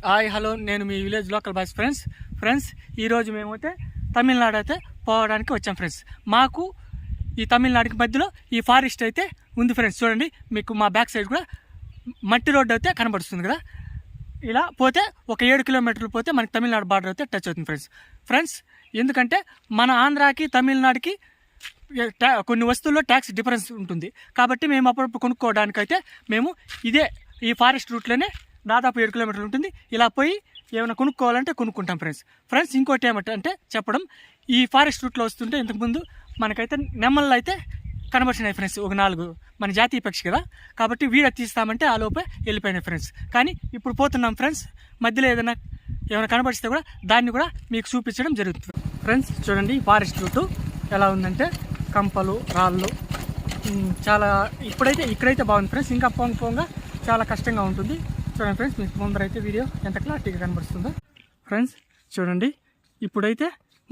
Hi hello, నేను మీ village local boys friends ఈరోజు మేమైతే తమిళనాడు అయితే పోవడానికి వచ్చాం ఫ్రెండ్స్. మాకు ఈ తమిళనాడుకి మధ్యలో ఈ ఫారెస్ట్ అయితే ఉంది ఫ్రెండ్స్. చూడండి, మీకు మా బ్యాక్ సైడ్ కూడా మట్టి రోడ్డు అయితే కనబడుతుంది కదా. ఇలా పోతే ఒక 7 కిలోమీటర్లు పోతే మనకి తమిళనాడు బార్డర్ అయితే టచ్ అవుతుంది ఫ్రెండ్స్. ఎందుకంటే మన ఆంధ్రాకి తమిళనాడుకి కొన్ని వస్తువుల్లో ట్యాక్స్ డిఫరెన్స్ ఉంటుంది కాబట్టి మేము అప్పుడప్పుడు కొనుక్కోవడానికైతే మేము ఈ ఫారెస్ట్ రూట్లోనే దాదాపు 7 కిలోమీటర్లు ఉంటుంది. ఇలా పోయి ఏమైనా కొనుక్కోవాలంటే కొనుక్కుంటాం ఫ్రెండ్స్. ఇంకోటి ఏమంటే చెప్పడం, ఈ ఫారెస్ట్ రూట్లో వస్తుంటే ఇంతకుముందు మనకైతే నెమ్మళ్ళు అయితే కనబడినాయి ఫ్రెండ్స్. ఒక 4 మన జాతీయ పక్షి కదా కాబట్టి వీడియో తీస్తామంటే ఆ లోపే వెళ్ళిపోయినాయి ఫ్రెండ్స్. కానీ ఇప్పుడు పోతున్నాం ఫ్రెండ్స్. మధ్యలో ఏమైనా కనబడిస్తే కూడా దాన్ని కూడా మీకు చూపించడం జరుగుతుంది ఫ్రెండ్స్. చూడండి, ఫారెస్ట్ రూటు ఎలా ఉందంటే కంపలు, రాళ్ళు చాలా ఇక్కడైతే బాగుంది ఫ్రెండ్స్. ఇంకా పోంగా చాలా కష్టంగా ఉంటుంది. చూడండి ఫ్రెండ్స్, మీకు ముందర అయితే వీడియో ఎంత క్లారిటీగా కనబడుతుందో ఫ్రెండ్స్. చూడండి, ఇప్పుడైతే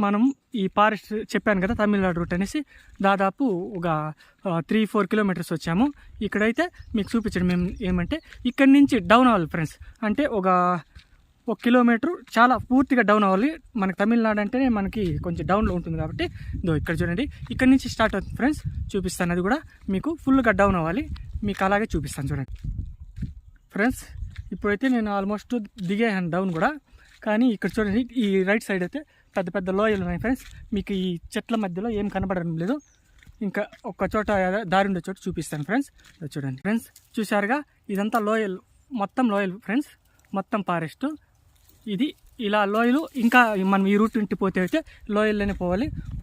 మనం ఈ ఫారెస్ట్ చెప్పాను కదా తమిళనాడు రూట్ అనేసి, దాదాపు ఒక 3-4 కిలోమీటర్స్ వచ్చాము. ఇక్కడైతే మీకు చూపించడం ఏమంటే ఇక్కడి నుంచి డౌన్ అవ్వాలి ఫ్రెండ్స్. అంటే ఒక కిలోమీటర్ చాలా పూర్తిగా డౌన్ అవ్వాలి. మనకి తమిళనాడు అంటేనే మనకి కొంచెం డౌన్లో ఉంటుంది కాబట్టి ఇక్కడ చూడండి, ఇక్కడ నుంచి స్టార్ట్ అవుతుంది ఫ్రెండ్స్. చూపిస్తాను, అది కూడా మీకు ఫుల్గా డౌన్ అవ్వాలి. మీకు అలాగే చూపిస్తాను చూడండి ఫ్రెండ్స్. ఇప్పుడైతే నేను ఆల్మోస్ట్ దిగేసాను డౌన్ కూడా. కానీ ఇక్కడ చూడండి, ఈ రైట్ సైడ్ అయితే పెద్ద పెద్ద లోయలు ఉన్నాయి ఫ్రెండ్స్. మీకు ఈ చెట్ల మధ్యలో ఏం కనబడడం లేదు. ఇంకా ఒక చోట దారి ఉండే చోట చూపిస్తాను ఫ్రెండ్స్. చూడండి ఫ్రెండ్స్, చూశారుగా, ఇదంతా లోయలు, మొత్తం లోయలు ఫ్రెండ్స్, మొత్తం ఫారెస్ట్ ఇది. ఇలా లోయలు, ఇంకా మనం ఈ రూట్ ఇంటి పోతే అయితే లోయల్లోనే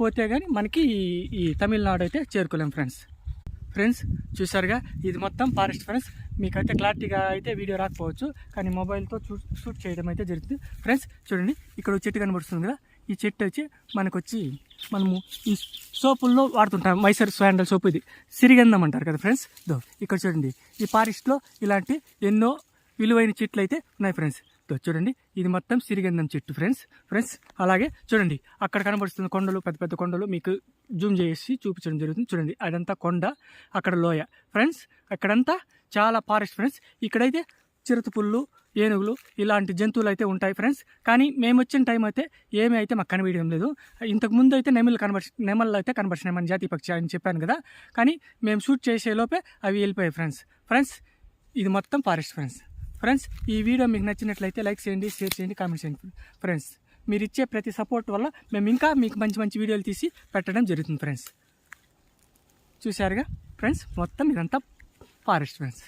పోతే కానీ మనకి ఈ తమిళనాడు అయితే చేరుకోలేం ఫ్రెండ్స్. చూసారుగా, ఇది మొత్తం ఫారెస్ట్ ఫ్రెండ్స్. మీకైతే క్లారిటీగా అయితే వీడియో రాకపోవచ్చు, కానీ మొబైల్తో షూట్ చేయడం అయితే జరుగుతుంది ఫ్రెండ్స్. చూడండి, ఇక్కడ చెట్టు కనబడుతుంది కదా. ఈ చెట్టు వచ్చి మనము ఈ సోపుల్లో వాడుతుంటాం. మైసూర్ శాండల్ సోపు, ఇది సిరిగంధం అంటారు కదా ఫ్రెండ్స్. ఇక్కడ చూడండి, ఈ ఫారెస్ట్లో ఇలాంటి ఎన్నో విలువైన చెట్లు అయితే ఉన్నాయి ఫ్రెండ్స్. చూడండి, ఇది మొత్తం సిరిగంధం చెట్టు ఫ్రెండ్స్. అలాగే చూడండి, అక్కడ కనబడుతున్న కొండలు, పెద్ద పెద్ద కొండలు మీకు జూమ్ చేసి చూపించడం జరుగుతుంది. చూడండి, అదంతా కొండ, అక్కడ లోయ ఫ్రెండ్స్. అక్కడంతా చాలా ఫారెస్ట్ ఫ్రెండ్స్. ఇక్కడైతే చిరుత పుల్లు, ఏనుగులు ఇలాంటి జంతువులు అయితే ఉంటాయి ఫ్రెండ్స్. కానీ మేము వచ్చిన టైం అయితే ఏమీ అయితే మాకు కనబడడం లేదు. ఇంతకుముందు అయితే నెమళ్ళు అయితే కనబడినాయి, మన జాతీయ పక్షి అని చెప్పాను కదా. కానీ మేము షూట్ చేసే లోపే అవి వెళ్ళిపోయాయి ఫ్రెండ్స్. ఇది మొత్తం ఫారెస్ట్ ఫ్రెండ్స్. ఈ వీడియో మీకు నచ్చినట్లయితే లైక్ చేయండి, షేర్ చేయండి, కామెంట్ చేయండి ఫ్రెండ్స్. మీరు ఇచ్చే ప్రతి సపోర్ట్ వల్ల మేము ఇంకా మీకు మంచి మంచి వీడియోలు తీసి పెట్టడం జరుగుతుంది ఫ్రెండ్స్. చూశారుగా ఫ్రెండ్స్, మొత్తం ఇదంతా ఫారెస్ట్ ఫ్రెండ్స్.